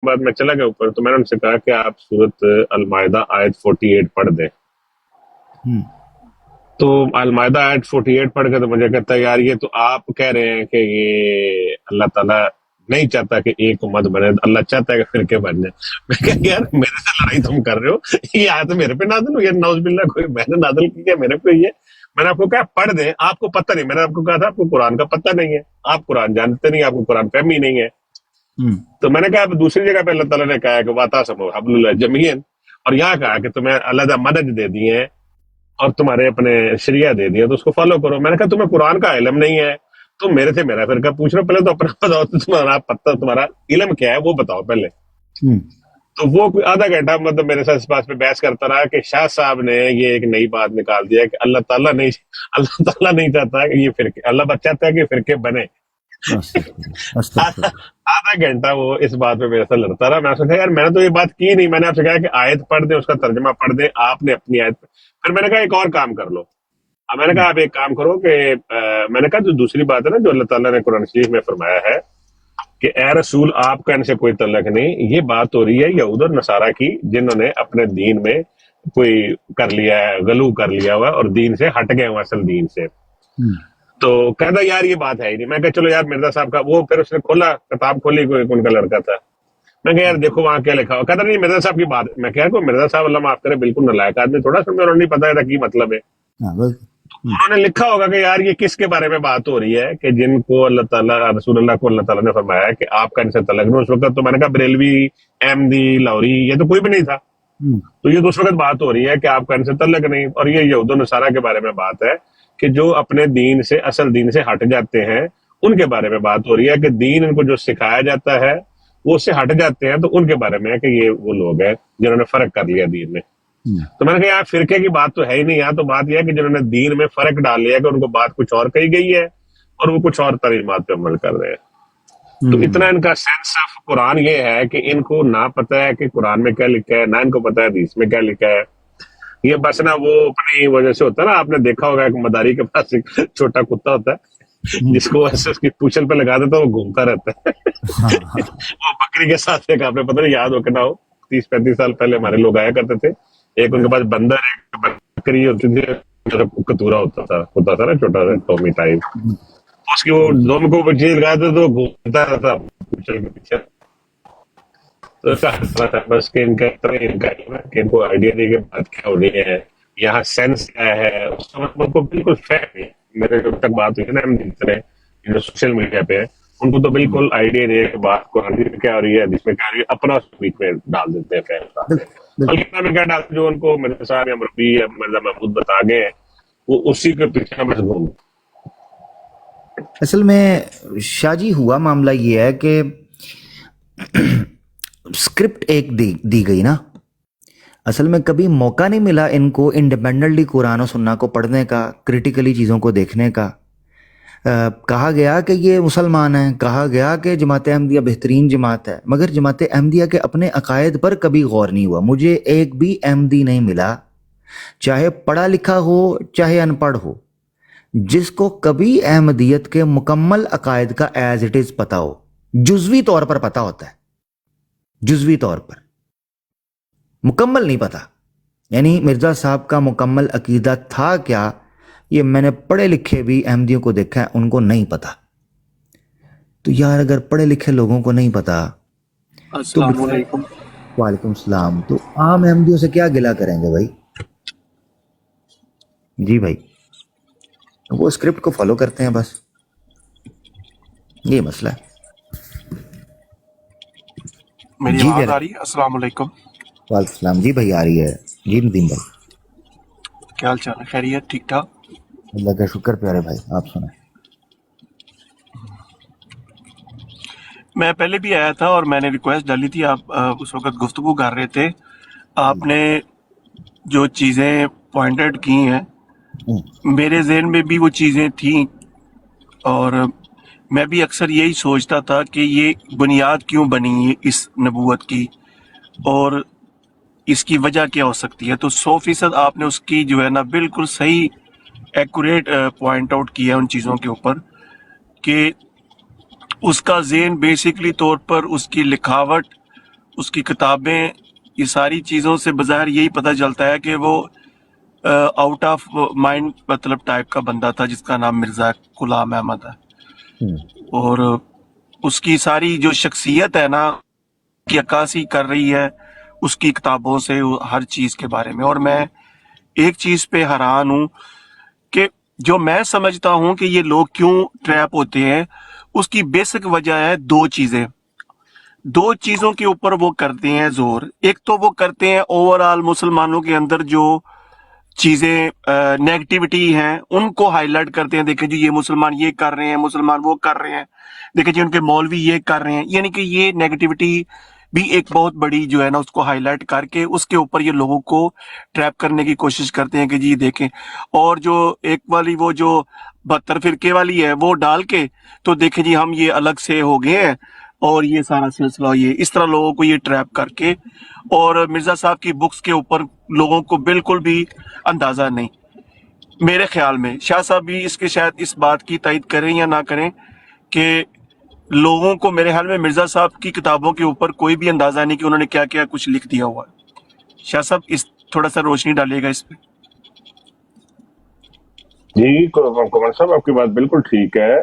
بعد میں چلا گیا اوپر, تو میں نے ان سے کہا کہ آپ سورت المائدہ آیت 48 پڑھ دیں. تو المائدہ آیت 48 پڑھ کے تو مجھے کہتا ہے یار یہ تو آپ کہہ رہے ہیں کہ یہ اللہ تعالیٰ نہیں چاہتا کہ ایک امت بنے, اللہ چاہتا ہے کہ فرقے بن جائیں. میں کہا یار میرے سے لڑائی تم کر رہے ہو, یہ آیت میرے پہ نازل ہوئی ہے, نعوذ باللہ کوئی میں نے نازل کی ہے میرے پہ. یہ میں نے آپ کو کہا پڑھ دیں, آپ کو پتہ نہیں, میں نے آپ کو کہا تھا آپ کو قرآن کا پتہ نہیں ہے, آپ قرآن جانتے نہیں, آپ کو قرآن فہمی نہیں ہے. تو میں نے کہا دوسری جگہ پہ اللہ تعالیٰ نے کہا کہ واعتصموا بحبل اللہ جمیعا, اور یہاں کہا کہ تمہیں علیحدہ مدد دے دی ہے اور تمہارے اپنے شریعہ دے دیا, تو اس کو فالو کرو. میں نے کہا تمہیں قرآن کا علم نہیں ہے, تم میرے سے میرا فرقہ پوچھ رہے ہو, پہلے تو اپنا بتاؤ تمہارا پتہ, تمہارا علم کیا ہے وہ بتاؤ پہلے. تو وہ کوئی آدھا گھنٹہ مطلب میرے ساتھ اس بات پہ بحث کرتا رہا کہ شاہ صاحب نے یہ ایک نئی بات نکال دیا کہ اللہ تعالیٰ نہیں چاہتا کہ یہ فرقے, اللہ چاہتا ہے کہ یہ فرقے بنے. آدھا گھنٹہ وہ اس بات پہ میرے سے لڑتا رہا. میں نے کہا یار میں نے تو یہ بات کی نہیں, میں نے آپ سے کہا کہ آیت پڑھ دیں, اس کا ترجمہ پڑھ دیں, آپ نے اپنی آیت. پھر میں نے کہا ایک اور کام کر لو. اب میں نے کہا آپ ایک کام کرو کہ میں نے کہا جو دوسری بات ہے نا جو اللہ تعالیٰ نے قرآن شریف میں فرمایا ہے کہ اے رسول آپ کا ان سے کوئی تعلق نہیں, یہ بات ہو رہی ہے یہود اور نصارہ کی جنہوں نے اپنے دین میں کوئی کر لیا ہے, غلو کر لیا ہوا اور دین سے ہٹ گئے ہوں اصل دین سے. تو کہتا یار یہ بات ہے ہی نہیں. میں کہا چلو یار مرزا صاحب کا وہ, پھر اس نے کھولا کتاب کھولی, کوئی ان کا لڑکا تھا. میں کہا یار دیکھو وہاں کیا لکھا ہوا. کہتا نہیں مرزا صاحب کی بات. میں کہا کوئی مرزا صاحب اللہ معاف کرے بالکل نالائق آدمی, تھوڑا سا انہوں نہیں پتا تھا کی مطلب ہے. انہوں نے لکھا ہوگا کہ یار یہ کس کے بارے میں بات ہو رہی ہے کہ جن کو اللہ تعالیٰ رسول اللہ کو اللہ تعالیٰ نے فرمایا کہ آپ کا ان سے تعلق نہیں. اس وقت تو میں نے کہا بریلوی, احمدی, لاہوری یہ تو کوئی بھی نہیں تھا. تو یہ تو اس وقت بات ہو رہی ہے کہ آپ کا ان سے تعلق نہیں, اور یہ یہود و نصارہ کے بارے میں بات ہے کہ جو اپنے دین سے اصل دین سے ہٹ جاتے ہیں ان کے بارے میں بات ہو رہی ہے کہ دین ان کو جو سکھایا جاتا ہے وہ اس سے ہٹ جاتے ہیں, تو ان کے بارے میں ہے کہ یہ وہ لوگ ہیں جنہوں نے فرق کر لیا دین میں. تو میں نے کہا یار فرقے کی بات تو ہے ہی نہیں, یہاں تو بات یہ ہے کہ جنہوں نے دین میں فرق ڈال لیا کہ ان کو بات کچھ اور کہی گئی ہے اور وہ کچھ اور تعلیمات پہ عمل کر رہے ہیں. تو اتنا ان کا سینس آف قرآن یہ ہے کہ ان کو نہ پتہ ہے کہ قرآن میں کیا لکھا ہے, نہ ان کو پتہ ہے حدیث میں کیا لکھا ہے. یہ بس نا وہ اپنی وجہ سے ہوتا ہے نا, آپ نے دیکھا ہوگا کہ مداری کے پاس ایک چھوٹا کتا ہوتا ہے جس کو ایسے اس کی پوچھل پہ لگا دیتا ہے, وہ گھومتا رہتا ہے. وہ بکری کے ساتھ ایک, آپ نے پتہ نہیں یاد ہو کہ نہ ہو, 30-35 سال پہلے ہمارے لوگ آیا کرتے تھے, ایک ان کے پاس بندر, ایک بکری ہوتی تھی, کتورا ہوتا تھا نا چھوٹا سا ٹومی ٹائپ, اس کی وہ دونوں کو چیز لگایا تھا تو گھومتا رہتا پوچھل کے پیچھے. تو بس کہ ان کا ان کو آئیڈیا نہیں کہ بات کیا ہونی ہے, یہاں سینس کیا ہے, اس کا مطلب کو بالکل فیکٹ نہیں. میرے جو تک بات ہوئی ہے نا ہم جو سوشل میڈیا پہ ہیں ان کو تو بالکل آئیڈیا نہیں ہے کہ بات کو کیا ہو رہی ہے, جس میں کیا ہو رہی ہے, اپنا بیچ میں ڈال دیتے ہیں فیصلہ. بلکہ میں کیا ڈالتا جو ان کو مرزا صاحب یا مربی یا مرزا محمود بتا گئے وہ اسی کے پیچھے بس گھوم. اصل میں شاہ جی ہوا معاملہ یہ ہے کہ اسکرپٹ ایک دی گئی نا, اصل میں کبھی موقع نہیں ملا ان کو انڈیپینڈنٹلی قرآن و سنہ کو پڑھنے کا, کریٹیکلی چیزوں کو دیکھنے کا. کہا گیا کہ یہ مسلمان ہیں, کہا گیا کہ جماعت احمدیہ بہترین جماعت ہے, مگر جماعت احمدیہ کے اپنے عقائد پر کبھی غور نہیں ہوا. مجھے ایک بھی احمدی نہیں ملا, چاہے پڑھا لکھا ہو چاہے ان پڑھ ہو, جس کو کبھی احمدیت کے مکمل عقائد کا ایز اٹ از پتہ ہو. جزوی طور پر پتہ ہوتا ہے, جزوی طور پر, مکمل نہیں پتہ. یعنی مرزا صاحب کا مکمل عقیدہ تھا کیا, یہ میں نے پڑھے لکھے بھی احمدیوں کو دیکھا ہے, ان کو نہیں پتہ. تو یار اگر پڑھے لکھے لوگوں کو نہیں پتہ, السلام علیکم. وعلیکم السلام, تو عام احمدیوں سے کیا گلہ کریں گے بھائی؟ جی بھائی, وہ اسکرپٹ کو فالو کرتے ہیں بس, یہ مسئلہ ہے. میری آواز آ رہی ہے؟ السلام علیکم. وعلیکم السلام. جی بھائی آ رہی ہے. جی ندیم بھائی, کیا حال چال ہے؟ خیریت؟ ٹھیک ٹھاک؟ اللہ کا شکر پیارے بھائی, آپ سنیں. میں پہلے بھی آیا تھا اور میں نے ریکویسٹ ڈالی تھی, آپ اس وقت گفتگو کر رہے تھے, آپ نے جو چیزیں پوائنٹڈ کی ہیں میرے ذہن میں بھی وہ چیزیں تھیں, اور میں بھی اکثر یہی سوچتا تھا کہ یہ بنیاد کیوں بنی ہے اس نبوت کی اور اس کی وجہ کیا ہو سکتی ہے. تو 100% آپ نے اس کی جو ہے نا بالکل صحیح ایکوریٹ پوائنٹ آؤٹ کیا ہے ان چیزوں کے اوپر, کہ اس کا ذہن بیسکلی طور پر اس کی لکھاوٹ اس کی کتابیں، یہ ساری چیزوں سے بظاہر یہی پتہ چلتا ہے کہ وہ آؤٹ آف مائنڈ مطلب ٹائپ کا بندہ تھا جس کا نام مرزا غلام احمد ہے. اور اس کی ساری جو شخصیت ہے نا کی عکاسی کر رہی ہے اس کی کتابوں سے ہر چیز کے بارے میں. اور میں ایک چیز پہ حیران ہوں کہ جو میں سمجھتا ہوں کہ یہ لوگ کیوں ٹریپ ہوتے ہیں، اس کی بیسک وجہ ہے دو چیزوں کے اوپر وہ کرتے ہیں زور. ایک تو وہ کرتے ہیں اوور آل مسلمانوں کے اندر جو چیزیں نیگیٹیوٹی ہیں ان کو ہائی لائٹ کرتے ہیں. دیکھیں جی یہ مسلمان یہ کر رہے ہیں، مسلمان وہ کر رہے ہیں، دیکھیں جی ان کے مولوی یہ کر رہے ہیں. یعنی کہ یہ نیگیٹیوٹی بھی ایک بہت بڑی جو ہے نا اس کو ہائی لائٹ کر کے اس کے اوپر یہ لوگوں کو ٹریپ کرنے کی کوشش کرتے ہیں کہ جی دیکھیں. اور جو ایک والی وہ جو 72 فرقے والی ہے وہ ڈال کے تو دیکھیں جی ہم یہ الگ سے ہو گئے ہیں اور یہ سارا سلسلہ یہ اس طرح لوگوں کو یہ ٹریپ کر کے. اور مرزا صاحب کی بکس کے اوپر لوگوں کو بالکل بھی اندازہ نہیں. میرے خیال میں شاہ صاحب بھی اس کے شاید اس بات کی تائید کریں یا نہ کریں کہ لوگوں کو میرے خیال میں مرزا صاحب کی کتابوں کے اوپر کوئی بھی اندازہ نہیں کہ انہوں نے کیا کیا کچھ لکھ دیا ہوا ہے. شاہ صاحب اس تھوڑا سا روشنی ڈالیے گا اس پہ. جی کمر صاحب آپ کی بات بالکل ٹھیک ہے.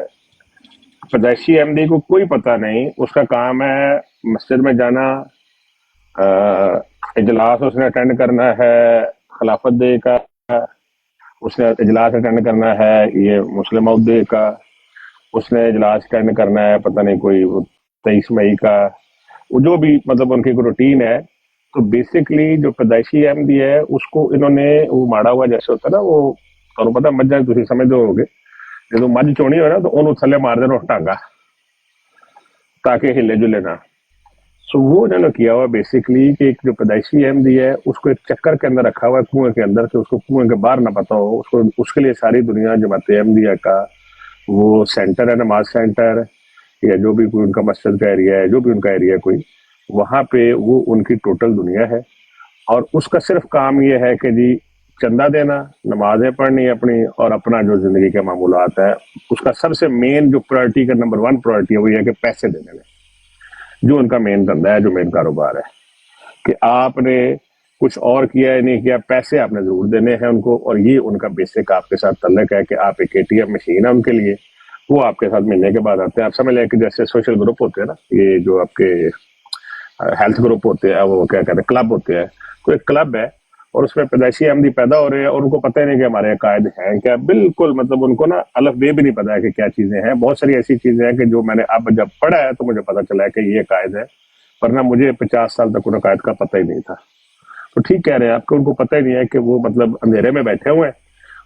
پیدائشی احمدی کو کوئی پتہ نہیں، اس کا کام ہے مسجد میں جانا، اجلاس اس نے اٹینڈ کرنا ہے خلافت دے کا، اس نے اجلاس اٹینڈ کرنا ہے یہ مسلم عہد دے کا، اس نے اجلاس اٹینڈ کرنا ہے پتہ نہیں کوئی 23 مئی کا، وہ جو بھی مطلب ان کی کوئی روٹین ہے. تو بیسکلی جو پیدائشی احمدی ہے اس کو انہوں نے وہ ماڑا ہوا جیسے ہوتا ہے نا، وہ تمہیں پتا مجھا تھی سمجھتے ہو گے جب مجھ چونی ہو نا تو انہوں تھلے مار دینا ٹانگا تاکہ ہلے جلے نہ. سو وہ انہوں نے کیا ہوا بیسکلی کہ ایک جو پیدائشی احمدی ہے اس کو ایک چکر کے اندر رکھا ہوا ہے کنویں کے اندر، کہ اس کو کنویں کے باہر نہ پتا ہو. اس کے لیے ساری دنیا جماعت احمدیہ کا وہ سینٹر ہے، نماز سینٹر یا جو بھی کوئی ان کا مسجد کا ایریا ہے، جو بھی ان کا ایریا کوئی، وہاں پہ وہ ان کی ٹوٹل دنیا ہے. اور اس کا صرف کام یہ ہے کہ جی چندہ دینا، نمازیں پڑھنی اپنی، اور اپنا جو زندگی کے معمولات ہے اس کا سب سے مین جو پرائرٹی کا نمبر 1 پرائرٹی ہے وہ یہ ہے کہ پیسے دینے میں، جو ان کا مین دھندا ہے، جو مین کاروبار ہے، کہ آپ نے کچھ اور کیا ہے نہیں کیا، پیسے آپ نے ضرور دینے ہیں ان کو. اور یہ ان کا بیسک آپ کے ساتھ تعلق ہے کہ آپ ایک ATM مشین ہے ان کے لیے، وہ آپ کے ساتھ ملنے کے بعد آتے ہیں. آپ سمجھ لیں کہ جیسے سوشل گروپ ہوتے ہیں نا، یہ جو آپ کے ہیلتھ گروپ ہوتے ہیں، وہ کیا کہتے ہیں کلب ہوتے ہیں، تو ایک کلب ہے اور اس میں پیدائشی احمدی پیدا ہو رہے ہیں اور ان کو پتہ ہی نہیں کہ ہمارے عقائد ہیں کیا. بالکل مطلب ان کو نا الف بے بھی نہیں پتا ہے کہ کیا چیزیں ہیں. بہت ساری ایسی چیزیں ہیں کہ جو میں نے اب جب پڑھا ہے تو مجھے پتا چلا ہے کہ یہ عقائد ہے، ورنہ مجھے 50 سال تک ان عقائد کا پتہ ہی نہیں تھا. تو ٹھیک کہہ رہے ہیں آپ کہ ان کو پتہ ہی نہیں ہے کہ وہ مطلب اندھیرے میں بیٹھے ہوئے ہیں،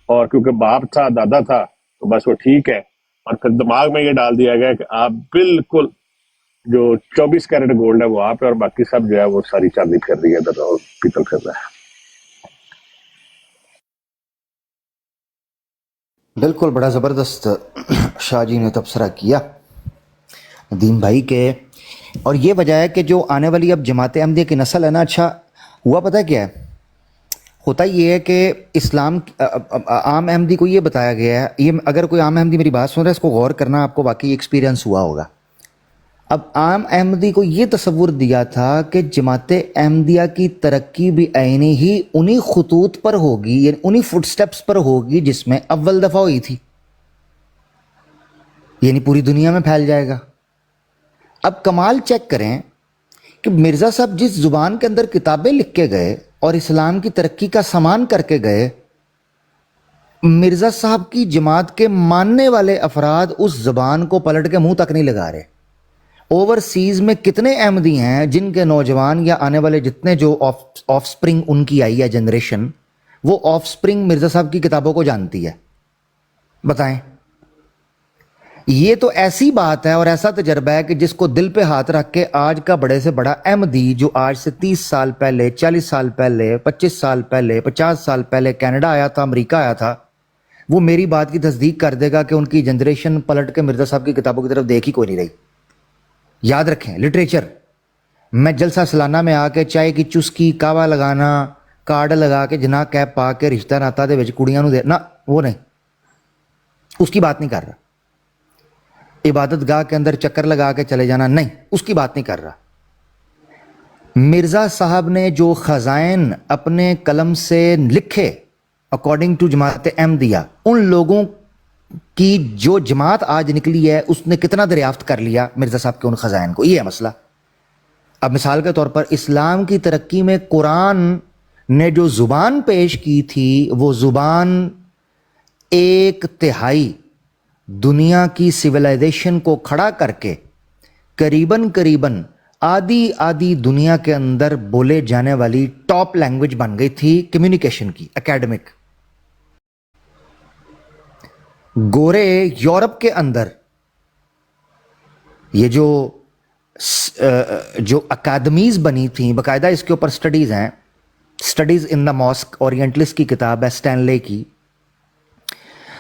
اور کیونکہ باپ تھا دادا تھا تو بس وہ ٹھیک ہے. اور پھر دماغ میں یہ ڈال دیا گیا کہ آپ بالکل جو 24 کیرٹ گولڈ ہے وہ آپ ہے، اور باقی سب جو ہے وہ ساری چاندی پھر رہی ہے ادھر اور پیتل پھر رہا ہے. بالکل بڑا زبردست شاہ جی نے تبصرہ کیا ندیم بھائی کے. اور یہ وجہ ہے کہ جو آنے والی اب جماعت احمدیہ کی نسل ہے نا، اچھا ہوا پتہ کیا ہے، ہوتا یہ ہے کہ اسلام عام احمدی کو یہ بتایا گیا ہے، یہ اگر کوئی عام احمدی میری بات سن رہا ہے اس کو غور کرنا، آپ کو واقعی ایکسپیرینس ہوا ہوگا. اب عام احمدی کو یہ تصور دیا تھا کہ جماعت احمدیہ کی ترقی بھی عینی ہی انہی خطوط پر ہوگی، یعنی انہی فٹ سٹیپس پر ہوگی جس میں اول دفعہ ہوئی تھی، یعنی پوری دنیا میں پھیل جائے گا. اب کمال چیک کریں کہ مرزا صاحب جس زبان کے اندر کتابیں لکھ کے گئے اور اسلام کی ترقی کا سامان کر کے گئے، مرزا صاحب کی جماعت کے ماننے والے افراد اس زبان کو پلٹ کے منہ تک نہیں لگا رہے. اوورسیز میں کتنے احمدی ہیں جن کے نوجوان یا آنے والے جتنے جو آف سپرنگ ان کی آئی ہے جنریشن، وہ آف سپرنگ مرزا صاحب کی کتابوں کو جانتی ہے؟ بتائیں. یہ تو ایسی بات ہے اور ایسا تجربہ ہے کہ جس کو دل پہ ہاتھ رکھ کے آج کا بڑے سے بڑا احمدی جو آج سے 30 سال پہلے، 40 سال پہلے، 25 سال پہلے، 50 سال پہلے کینیڈا آیا تھا، امریکہ آیا تھا، وہ میری بات کی تصدیق کر دے گا کہ ان کی جنریشن پلٹ کے مرزا صاحب کی کتابوں کی طرف دیکھ ہی کوئی نہیں رہی. یاد رکھیں لٹریچر میں جلسہ سالانہ میں آ کے چائے کی چسکی، کعوہ لگانا، کارڈ لگا کے جناح کیپ پا کے رشتہ ناتا دے وچ کڑیاں نو دے نا، وہ نہیں، اس کی بات نہیں کر رہا. عبادت گاہ کے اندر چکر لگا کے چلے جانا، نہیں، اس کی بات نہیں کر رہا. مرزا صاحب نے جو خزائن اپنے قلم سے لکھے اکارڈنگ ٹو جماعت احمدیہ، ان لوگوں کی جو جماعت آج نکلی ہے اس نے کتنا دریافت کر لیا مرزا صاحب کے ان خزائن کو؟ یہ ہے مسئلہ. اب مثال کے طور پر اسلام کی ترقی میں قرآن نے جو زبان پیش کی تھی، وہ زبان 1/3 دنیا کی سویلائزیشن کو کھڑا کر کے قریباً آدھی دنیا کے اندر بولے جانے والی ٹاپ لینگویج بن گئی تھی کمیونیکیشن کی، اکیڈمک. گورے یورپ کے اندر یہ جو اکیڈمیز بنی تھیں، باقاعدہ اس کے اوپر سٹڈیز ہیں، سٹڈیز ان دا ماسک، اورینٹلسٹ کی کتاب ہے اسٹینلے کی.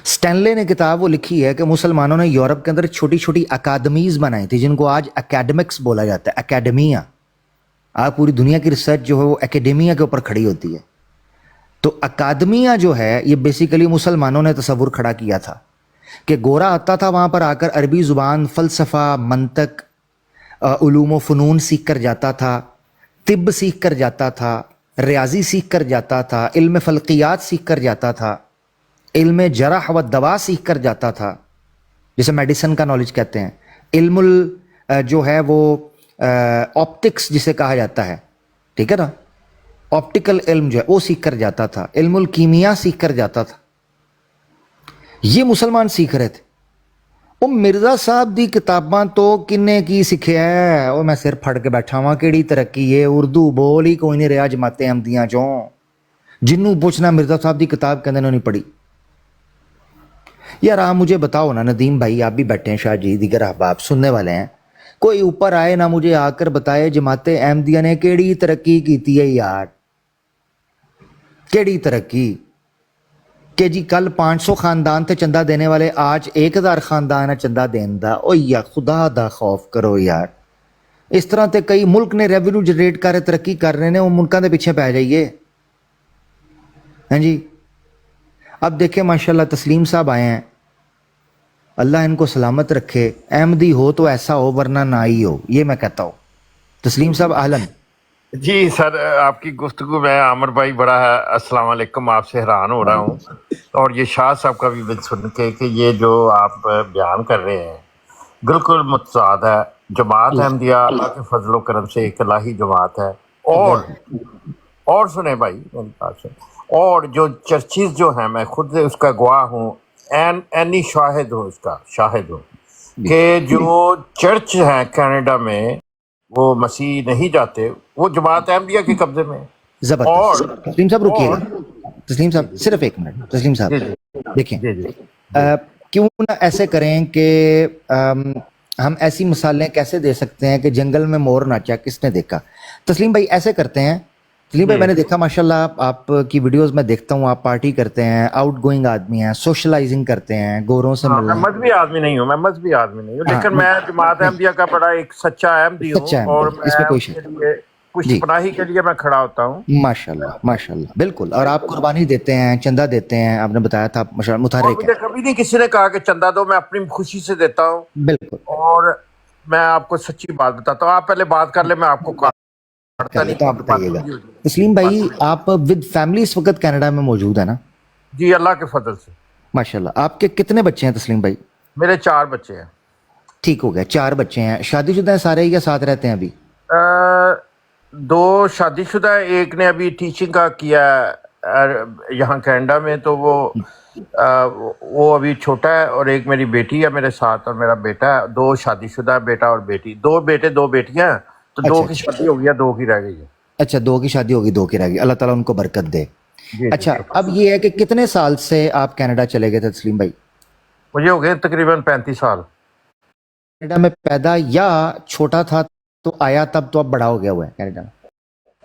اسٹینلے نے کتاب وہ لکھی ہے کہ مسلمانوں نے یورپ کے اندر چھوٹی چھوٹی اکیڈمیز بنائی تھی، جن کو آج اکیڈمکس بولا جاتا ہے، اکیڈمیا. آج پوری دنیا کی ریسرچ جو ہے وہ اکیڈمیا کے اوپر کھڑی ہوتی ہے. تو اکیڈمیا جو ہے یہ بیسیکلی مسلمانوں نے تصور کھڑا کیا تھا کہ گورا آتا تھا وہاں پر آ کر عربی زبان، فلسفہ، منطق، علوم و فنون سیکھ کر جاتا تھا، طب سیکھ کر جاتا تھا، ریاضی سیکھ کر جاتا تھا، علم فلکیات سیکھ کر جاتا تھا، علم جرح و دوا سیکھ کر جاتا تھا، جسے میڈیسن کا نالج کہتے ہیں. علم جو ہے وہ آپٹکس جسے کہا جاتا ہے، ٹھیک ہے نا، آپٹیکل علم جو ہے وہ سیکھ کر جاتا تھا، علم الکیمیا سیکھ کر جاتا تھا. یہ مسلمان سیکھ رہے تھے. وہ مرزا صاحب دی کتاباں تو کنے کی سکھیا ہے، وہ میں سر پھڑ کے بیٹھا ہوا کیڑی ترقی ہے، اردو بول ہی کوئی نہیں رہا جماعت احمدیہ چوں. جنوں پوچھنا مرزا صاحب دی کتاب کہندے نے نہیں پڑھی. یار آپ مجھے بتاؤ نا ندیم بھائی، آپ بھی بیٹھے ہیں، شاہ جی دیگر احباب سننے والے ہیں، کوئی اوپر آئے نا مجھے آ کر بتائے جماعت احمدیہ نے کیڑی ترقی کیتی ہے یار، کیڑی ترقی؟ کہ جی کل 500 خاندان تھے چندہ دینے والے، آج 1000 خاندان ہے چندہ دین دا. او یا خدا دا خوف کرو یار. اس طرح تے کئی ملک نے ریونیو جنریٹ کر ترقی کر رہے ہیں، وہ ملکوں دے پیچھے پہ جائیے. ہاں جی. اب دیکھیں ماشاءاللہ تسلیم صاحب آئے ہیں، اللہ ان کو سلامت رکھے. احمدی ہو تو ایسا ہو ورنہ نہ ہی ہو، یہ میں کہتا ہوں. تسلیم صاحب اہلاً. جی سر، آپ کی گفتگو میں عامر بھائی بڑا ہے، السلام علیکم، آپ سے حیران ہو رہا ہوں. اور یہ شاہ صاحب کا بھی سن کے کہ یہ جو آپ بیان کر رہے ہیں بالکل متضاد ہے. جماعت احمدیہ اللہ کے فضل و کرم سے ایک الہی جماعت ہے. اور سنیں بھائی میری بات سن، اور جو چرچز جو ہیں، میں خود اس کا گواہ ہوں، اینی شاہد ہوں، اس کا شاہد ہوں کہ جو چرچ ہیں کینیڈا میں وہ مسیح نہیں جاتے، وہ جماعت احمدیہ کے قبضے میں. اور زبردست. تسلیم صاحب رکیے گا، تسلیم صاحب صرف ایک منٹ. تسلیم صاحب جی جی دیکھیں، جی جی کیوں نہ ایسے کریں کہ ہم ایسی مثالیں کیسے دے سکتے ہیں کہ جنگل میں مور ناچا کس نے دیکھا. تسلیم بھائی ایسے کرتے ہیں. تسلیم بھائی میں نے دیکھا ماشاءاللہ آپ کی ویڈیوز میں دیکھتا ہوں، آپ پارٹی کرتے ہیں، آؤٹ گوئنگ آدمی ہیں، سوشلائزنگ کرتے ہیں، گوروں سے ہاں، میں ملنا. مذہبی آدمی نہیں ہوں، میں مذہبی آدمی نہیں ہوں، لیکن میں جماعت احمدیہ کا بڑا ایک سچا احمدی ہوں، سچا اور احمدی، اس میں میں کوئی اس کے شک لیے پشت جی. پناہی کے لیے میں کھڑا ہوتا ہوں. ماشاءاللہ ماشاءاللہ بالکل. اور آپ قربانی دیتے ہیں، چندہ دیتے ہیں، آپ نے بتایا تھا آپ اور متحرک مجھے ہیں. کبھی نہیں کسی نے کہا کہ چندہ دو، میں اپنی خوشی سے دیتا ہوں. بالکل اور میں آپ کو سچی بات بتاتا ہوں، آپ پہلے بات کر لیں، میں آپ کو کر کاٹتا لیں نہیں تو آپ کیونکہ بات بتائیے گا. پوری ہو جائے گی. تسلیم بات بھائی پوری. آپ ود فیملی اس وقت کینیڈا میں موجود ہے نا؟ جی اللہ کے فضل سے. ماشاءاللہ. آپ کے کتنے بچے ہیں تسلیم بھائی؟ میرے 4 بچے ہیں. ٹھیک ہو گیا، 4 بچے ہیں. شادی شدہ ہیں سارے یا ساتھ رہتے ہیں ابھی؟ 2 شادی شدہ ہے، ایک نے ابھی ٹیچنگ کا کیا ہے یہاں کینیڈا میں، تو وہ ابھی چھوٹا ہے، اور ایک میری بیٹی ہے میرے ساتھ اور میرا بیٹا ہے. 2 شادی شدہ ہے، بیٹا اور بیٹی. 2 بیٹے 2 بیٹیاں ہیں، تو 2 اچھا کی اچھا شادی ہو گئی ہے، 2 کی رہ گئی ہے. اچھا. 2 کی شادی ہوگی، 2 کی رہ گئی. اللہ تعالیٰ ان کو برکت دے. جی جی. اچھا اب یہ ہے کہ کتنے سال سے آپ کینیڈا چلے گئے تھے تسلیم بھائی؟ مجھے ہو گئے تقریباً 35 سال. کینیڈا میں پیدا یا چھوٹا تھا تو آیا تب تو اب بڑا ہو گیا ہوا ہے کینیڈا میں؟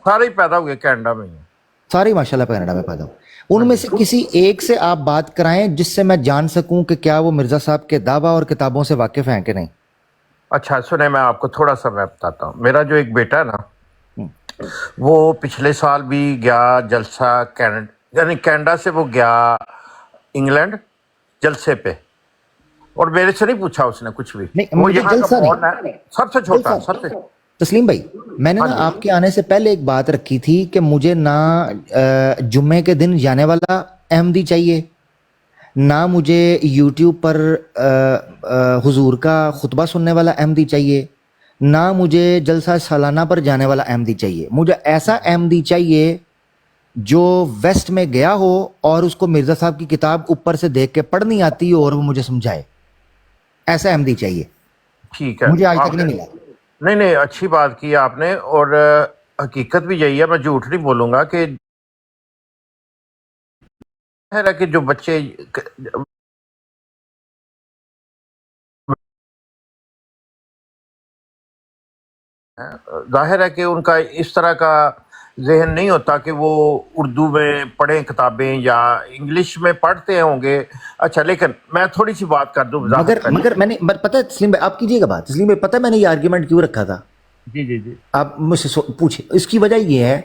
سارے ہی پیدا ہوئے کینیڈا میں ہی ہیں. سارے ماشاءاللہ کینیڈا میں پیدا ہو. ہاں ان میں جی. سے کسی ایک سے آپ بات کرائیں جس سے میں جان سکوں کہ کیا وہ مرزا صاحب کے دعویٰ اور کتابوں سے واقف ہیں کہ نہیں. اچھا سنیں، میں آپ کو تھوڑا سا میں بتاتا ہوں. میرا جو ایک بیٹا ہے نا، ہوں. وہ پچھلے سال بھی گیا جلسہ یعنی کینیڈا سے وہ گیا انگلینڈ جلسے پہ، اور میرے سے نہیں پوچھا اس نے کچھ بھی. نہیں وہ مجھے یہاں کا جلسہ بورن نہیں، ہے، سب سے جلسہ چھوٹا، سب سے تسلیم بھائی، میں نے ہاں نا جی آپ کے آنے سے پہلے ایک بات رکھی تھی کہ مجھے نہ جمعے کے دن جانے والا احمدی چاہیے، نہ مجھے یوٹیوب پر حضور کا خطبہ سننے والا احمدی چاہیے، نہ مجھے جلسہ سالانہ پر جانے والا احمدی چاہیے. مجھے ایسا احمدی چاہیے جو ویسٹ میں گیا ہو اور اس کو مرزا صاحب کی کتاب اوپر سے دیکھ کے پڑھنی آتی ہو اور وہ مجھے سمجھائے. ایسا احمدی چاہیے، ٹھیک ہے مجھے آج تک آپ نہیں ملا. نہیں نہیں اچھی بات کی آپ نے اور حقیقت بھی یہی ہے میں جھوٹ نہیں بولوں گا کہ ظاہر ہے کہ جو بچے ظاہر ہے کہ ان کا اس طرح کا ذہن نہیں ہوتا کہ وہ اردو میں پڑھیں کتابیں یا انگلش میں پڑھتے ہوں گے. اچھا لیکن میں تھوڑی سی بات کر دوں مگر وضاحت پہلے. مگر میں نے پتہ ہے تسلیم بھائی، آپ کیجیے گا بات، تسلیم بھائی پتہ ہے میں نے یہ آرگیومنٹ کیوں رکھا تھا؟ جی جی جی آپ مجھ سے پوچھیں. اس کی وجہ یہ ہے،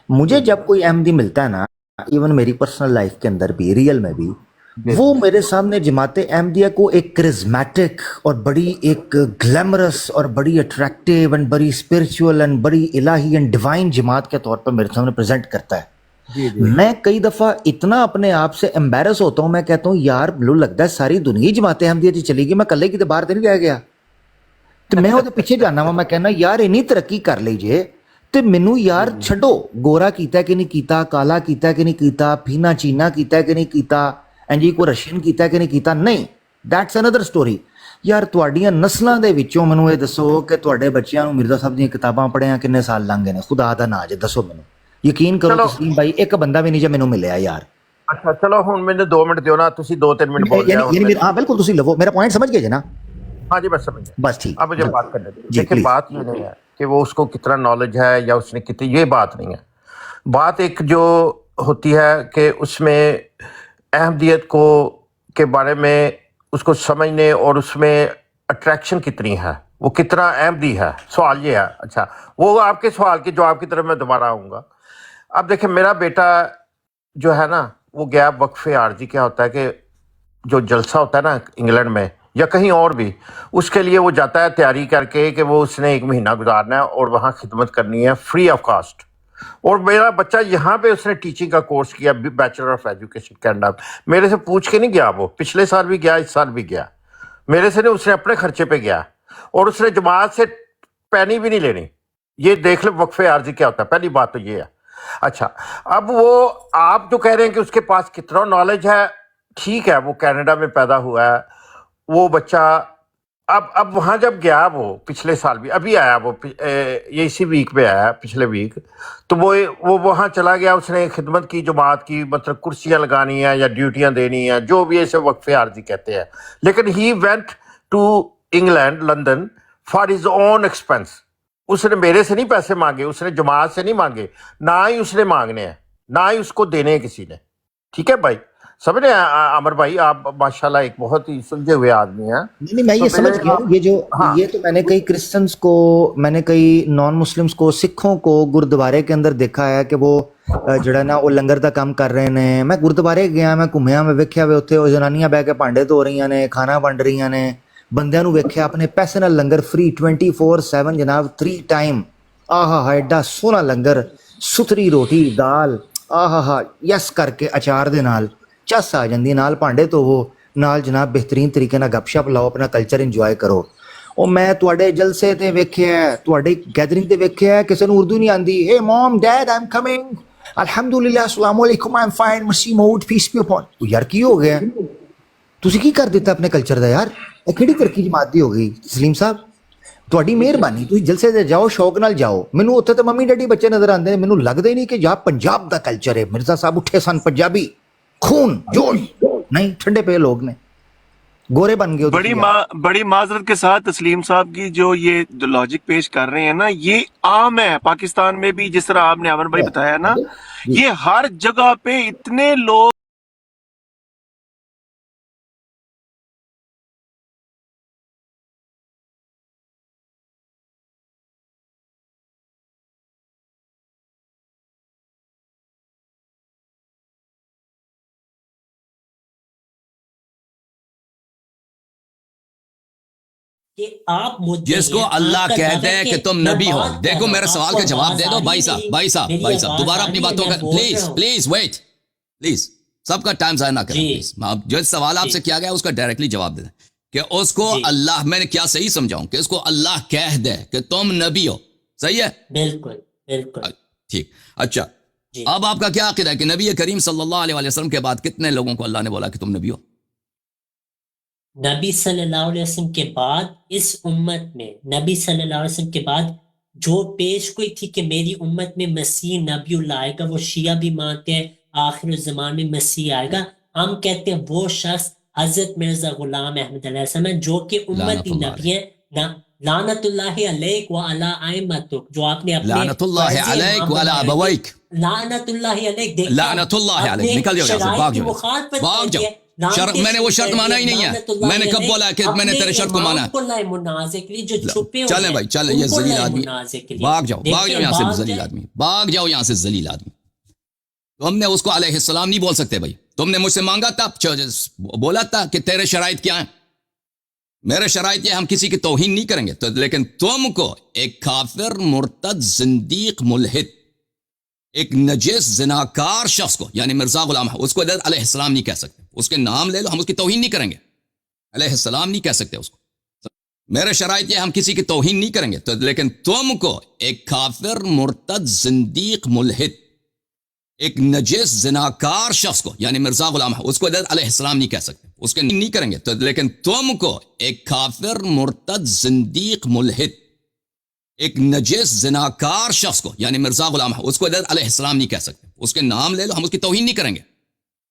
مجھے جی جب کوئی احمدی ملتا ہے نا، ایون میری پرسنل لائف کے اندر بھی، ریئل میں بھی، جی وہ میرے سامنے جماعت احمدیہ کو ایک کرزمیٹک اور بڑی ایک گلیمرس اور بڑی اٹریکٹیو اینڈ بڑی اسپرچول اینڈ بڑی الہی اینڈ ڈیوائن جماعت کے طور پر میرے سامنے پریزنٹ کرتا ہے. جی جی میں کئی دفعہ اتنا اپنے آپ سے امبیرس ہوتا ہوں، میں کہتا ہوں یار مجھے لگتا ہے ساری دنیا ہی جماعت احمدیہ کی چلی گئی، میں کلے کی تو باہر تو نہیں رہ گیا. تو میں وہ پیچھے جانا وا، میں کہنا یار اینی ترقی کر لیجیے تو مینوں یار چھڈو، گورا کیتا ہے کہ نہیں کیتا، کالا کیتا ہے کہ نہیں کیتا، پھینا چینا کیتا ہے کہ نہیں کیتا، جی کوئی رشین کیتا ہے کہ نہیں کیتا، نہیں، دیٹس اندر سٹوری. یار تواڈیاں نسلاں دے وچوں مینوں یہ دسو کہ تواڈے بچیاں نوں مرزا صاحب دیاں کتاباں پڑھیاں کنے سال لنਘ گئے نے، خدا دا نا جے دسو مینوں. یقین کرو چلو تسلیم بھائی، ایک بندہ بھی نہیں جے مینوں ملیا یار. اچھا چلو ہن مجھے 2 منٹ دیو نا تسی 2-3 منٹ بول لیا ہن ہاں بالکل تسی لو میرا پوائنٹ سمجھ گئے جے نا. ہاں جی میں سمجھ گیا. بس ٹھیک اب مجھے ہے بات کرنے دیں. جی دیکھیں پلیز. بات یہ نہیں ہے کہ وہ اس کو کتنا نالج ہے یا اس نے کتنی، یہ بات نہیں ہے. بات ایک جو ہوتی ہے کہ اس میں احمدیت کو کے بارے میں اس کو سمجھنے اور اس میں اٹریکشن کتنی ہے، وہ کتنا احمدی ہے. سوال یہ ہے. اچھا وہ آپ کے سوال کے جواب کی طرف میں دوبارہ آؤں گا. اب دیکھیں میرا بیٹا جو ہے نا وہ گیا وقفے عارضی. کیا ہوتا ہے کہ جو جلسہ ہوتا ہے نا انگلینڈ میں یا کہیں اور بھی، اس کے لیے وہ جاتا ہے تیاری کر کے کہ وہ اس نے 1 مہینہ گزارنا ہے اور وہاں خدمت کرنی ہے فری آف کاسٹ. اور میرا بچہ یہاں پہ اس نے ٹیچنگ کا کورس کیا، بیچلر آف ایجوکیشن کینیڈا. میرے سے پوچھ کے نہیں گیا، وہ پچھلے سال بھی گیا، اس سال بھی گیا. میرے سے نہیں، اس نے اپنے خرچے پہ گیا اور اس نے جماعت سے پینی بھی نہیں لینی. یہ دیکھ لیں وقفے عارضی کیا ہوتا ہے. پہلی بات تو یہ ہے. اچھا اب وہ آپ جو کہہ رہے ہیں کہ اس کے پاس کتنا نالج ہے، ٹھیک ہے، وہ کینیڈا میں پیدا ہوا ہے وہ بچہ. اب وہاں جب گیا وہ پچھلے سال بھی ابھی آیا، وہ یہ اسی ویک میں آیا، پچھلے ویک. تو وہ وہاں چلا گیا، اس نے خدمت کی جماعت کی، مطلب کرسیاں لگانی ہیں یا ڈیوٹیاں دینی ہیں، جو بھی اسے وقفے عارضی کہتے ہیں. لیکن he went to England, London for his own expense. اس نے میرے سے نہیں پیسے مانگے، اس نے جماعت سے نہیں مانگے، نہ ہی اس نے مانگنے ہیں، نہ ہی اس کو دینے ہیں کسی نے. ٹھیک ہے بھائی، سمجھ رہے ہیں عامر بھائی؟ آپ ماشاءاللہ ایک بہت ہی سلجھے ہوئے آدمی ہیں. نہیں نہیں، میں تو یہ سمجھ میرے گیا ہوں. ہاں یہ تو میں نے کئی کرسچنس کو، میں نے کئی نان مسلمس کو، سکھوں کو گردوارے کے اندر دیکھا ہے کہ وہ جڑا نا وہ لنگر دا کام کر رہے نے. میں گردوارے گیا، میں گھومیا، میں ویکھیا وے اوتھے وہ جنانیاں بہ کے بھانڈے دھو رہیاں نے، کھانا ونڈ رہیاں نے، بندیاں نو ویکھیا اپنے پیسے نال لنگر فری 24/7 جناب، 3 ٹائم. آہا ہا ایڈا سوہنا لنگر، ستھری روٹی دال، آہا ہا یس کر کے اچار دے نال چس آ جاندی، نال بھانڈے دھوو، نال جناب بہترین طریقے نال گپ شپ لاؤ، اپنا کلچر انجوائے کرو. او میں تواڈے جلسے تے ویکھیا ہے، تواڈی گیدرنگ تے ویکھیا ہے کسے نوں اردو نہیں آندی، اے موم ڈیڈ آئی ایم کمنگ، الحمدللہ، السلام علیکم، آئی ایم فائن، مسیح موڈ، پیس بی اپون. یار کی ہو گیا؟ تسی کی کر دیتا اپنے کلچر دا یار؟ اے کیڑی ترقی جماعت دی ہو گئی تسلیم صاحب؟ تواڈی مہربانی، تسی جلسے تے جاؤ، شوق نال جاؤ. مینوں اوتھے تے ممی ڈیڈی بچے نظر آندے نے، مینوں لگدا ہی نہیں کہ یا پنجاب دا کلچر ہے. مرزا صاحب اٹھے سن پنجابی، خون جوش نہیں، ٹھنڈے پہ لوگ نے، گورے بن گئے ہو تسی یار. بڑی معذرت کے ساتھ تسلیم صاحب کی جو یہ لاجک پیش کر رہے ہیں نا، یہ عام ہے پاکستان میں بھی. جس طرح آپ نے عامر بھائی بتایا نا، جی یہ ہر جگہ پہ اتنے لوگ کہ آپ مدعی جس کو ہیں، اللہ آپ کا کہہ دعویٰ دے ہے کہ تم میں نبی ہو. بات کر دیکھو رہا میرے ہوں، سوال آپ کا کو جواب آواز دے آ دو رہی بھائی ہے صاحب، میری؟ بھائی صاحب، میری بھائی صاحب، آواز دوبارہ آ اپنی رہی ہے، باتوں میں کا بول پلیز رہا ہوں. پلیز ویٹ پلیز، سب کا ٹائم ضائع نہ کریں جی پلیز. جو سوال آپ جی سے کیا گیا اس کا ڈائریکٹلی جواب دے دیں کہ اس کو جی اللہ، میں نے کیا صحیح سمجھاؤں کہ اس کو اللہ کہہ دے کہ تم نبی ہو، صحیح ہے؟ بالکل بالکل ٹھیک. اچھا، جی. اب آپ کا کیا عقیدہ ہے کہ نبی کریم صلی اللہ علیہ وسلم کے بعد کتنے لوگوں کو اللہ نے بولا کہ تم نبی ہو؟ نبی صلی اللہ علیہ وسلم کے بعد اس امت میں، نبی صلی اللہ علیہ وسلم کے بعد جو پیش گوئی تھی کہ میری امت میں مسیح نبی اللہ آئے گا، وہ شیعہ بھی مانتے ہیں آخر الزمان میں مسیح آئے گا. ہم کہتے ہیں وہ شخص حضرت مرزا غلام احمد علیہ السلام ہے، جو کہ لعنت امتی اللہ نبی علیہ، ہیں. لعنت اللہ علیک وعلی ائمتک، جو آپ نے اپنے لعنت اللہ فرضی علیک امام وعلی بنا رکھے. ابویک، لعنت اللہ علیک، دیکھیں لعنت اللہ علیک. اپنے نکل جاؤ یہاں سے، شرائط بھاگ کی جاؤ یہاں سے، مخالفت بھاگ کر جاؤ. کے لعنتیں میں نے وہ شروع شرط کر مانا دیا. ہی نہیں ہے. لعنت اللہ میں نے کب علیہ بولا کہ میں نے اپنے تیرے شرط کو مانا امام ہے؟ کو لائے منازع کے لیے، جو چھپے ہوئے چلیں ہیں بھائی چلیں، ان یہ کو ذلیل لائے آدمی، منازع کے لیے. بھاگ جاؤ، بھاگ دیکھیں جاؤ یہاں سے بھاگ ذلیل جائیں. آدمی، بھاگ جاؤ یہاں سے ذلیل آدمی. تم نے اس کو علیہ السلام نہیں بول سکتے بھائی. تم نے مجھ سے مانگا تھا، بولا تھا کہ تیرے شرائط کیا ہیں. میرے شرائط یہ ہم کسی کی توہین نہیں کریں گے تو، لیکن تم کو ایک کافر، مرتد، زندیق، ملحد، ایک نجس زناکار شخص کو، یعنی مرزا غلام، اس کو علیہ السلام نہیں کہہ سکتے. اس کے نام لے لو، ہم اس کی توہین نہیں کریں گے. علیہ السلام نہیں کہہ سکتے اس کو. میرے شرائط یہ ہم کسی کی توہین نہیں کریں گے تو، لیکن تم کو ایک کافر، مرتد، زندیق، ملحد، ایک نجس زناکار شخص کو، یعنی مرزا غلام، اس کو علیہ السلام نہیں کہہ سکتے. اس کے نہیں کریں گے تو، لیکن تم کو ایک کافر، مرتد، زندیق، ملحد، ایک نجس زناکار شخص کو، یعنی مرزا غلام، اس کو علیہ السلام نہیں کہہ سکتے. اس کے نام لے لو، ہم اس کی توہین نہیں کریں گے.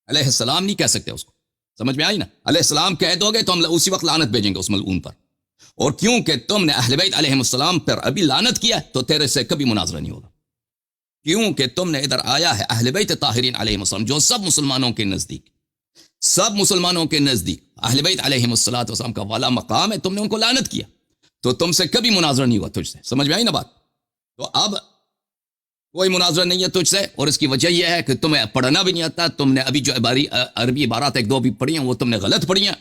علیہ السلام نہیں کہہ سکتے اس کو. سمجھ میں آئی نا؟ علیہ السلام کہہ دو گے تو ہم اسی وقت لعنت بھیجیں گے اس ملعون پر. اور کیونکہ تم نے اہل بیت علیہ السلام پر ابھی لعنت کیا تو تیرے سے کبھی مناظرہ نہیں ہوگا. کیونکہ تم نے ادھر آیا ہے اہل بیت طاہرین علیہ السلام، جو سب مسلمانوں کے نزدیک، سب مسلمانوں کے نزدیک اہل بیت علیہ السلام کا والا مقام ہے. تم نے ان کو لعنت کیا تو تم سے کبھی مناظرہ نہیں ہوا تجھ سے. سمجھ میں آئی نا بات؟ تو اب کوئی مناظرہ نہیں ہے تجھ سے، اور اس کی وجہ یہ ہے کہ تمہیں پڑھنا بھی نہیں آتا. تم نے ابھی جو عربی عبارات ایک دو بھی پڑھی ہیں وہ تم نے غلط پڑھی ہیں،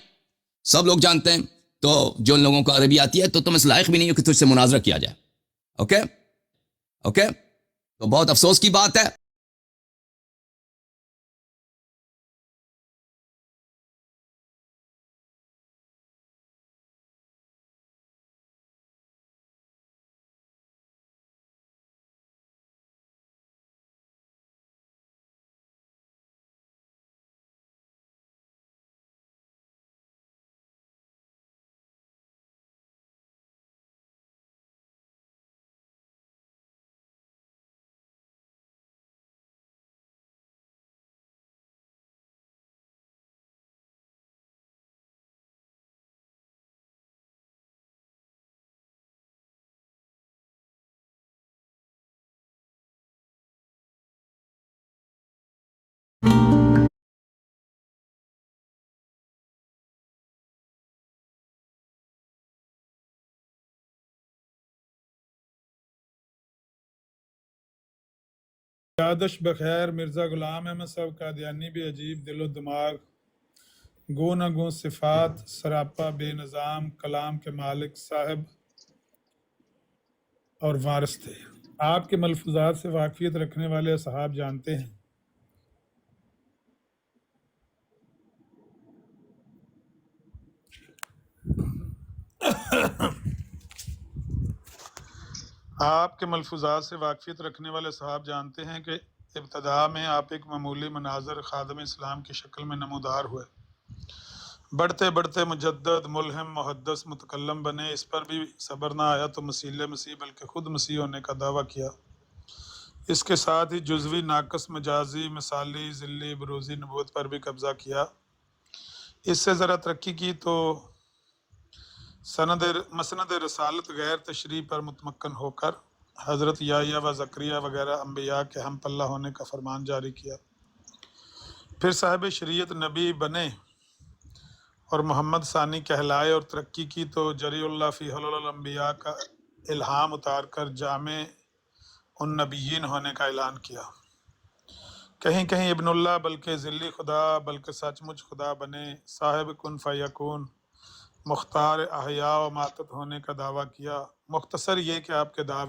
سب لوگ جانتے ہیں. تو جو لوگوں کو عربی آتی ہے تو تم اس لائق بھی نہیں ہو کہ تجھ سے مناظرہ کیا جائے. اوکے اوکے، تو بہت افسوس کی بات ہے. یادش بخیر. مرزا غلام احمد صاحب قادیانی بھی عجیب دل و دماغ، گو نہ گو صفات، سراپا بے نظام، کلام کے مالک، صاحب اور وارث تھے. آپ کے ملفوظات سے واقفیت رکھنے والے اصحاب جانتے ہیں آپ کے ملفوظات سے واقفیت رکھنے والے صحاب جانتے ہیں کہ ابتدا میں آپ ایک معمولی مناظر خادم اسلام کی شکل میں نمودار ہوئے. بڑھتے بڑھتے مجدد، ملہم، محدث، متکلم بنے. اس پر بھی صبر نہ آیا تو مسیح بلکہ خود مسیح ہونے کا دعویٰ کیا. اس کے ساتھ ہی جزوی، ناقص، مجازی، مثالی، ذلی، بروزی نبوت پر بھی قبضہ کیا. اس سے ذرا ترقی کی تو مسند رسالت غیر تشریح پر متمکن ہو کر حضرت یحییٰ و زکریا وغیرہ انبیاء کے ہم پلہ ہونے کا فرمان جاری کیا. پھر صاحب شریعت نبی بنے اور محمد ثانی کہلائے اور ترقی کی تو جری اللہ فی حلول الانبیاء کا الہام اتار کر جامع ان نبیین ہونے کا اعلان کیا. کہیں کہیں ابن اللہ، بلکہ ذلی خدا، بلکہ سچ مچ خدا بنے. صاحب کن فیکون، مختار احیاء و ماتت ہونے کا دعویٰ کیا. مختصر یہ کہ آپ کے دعوے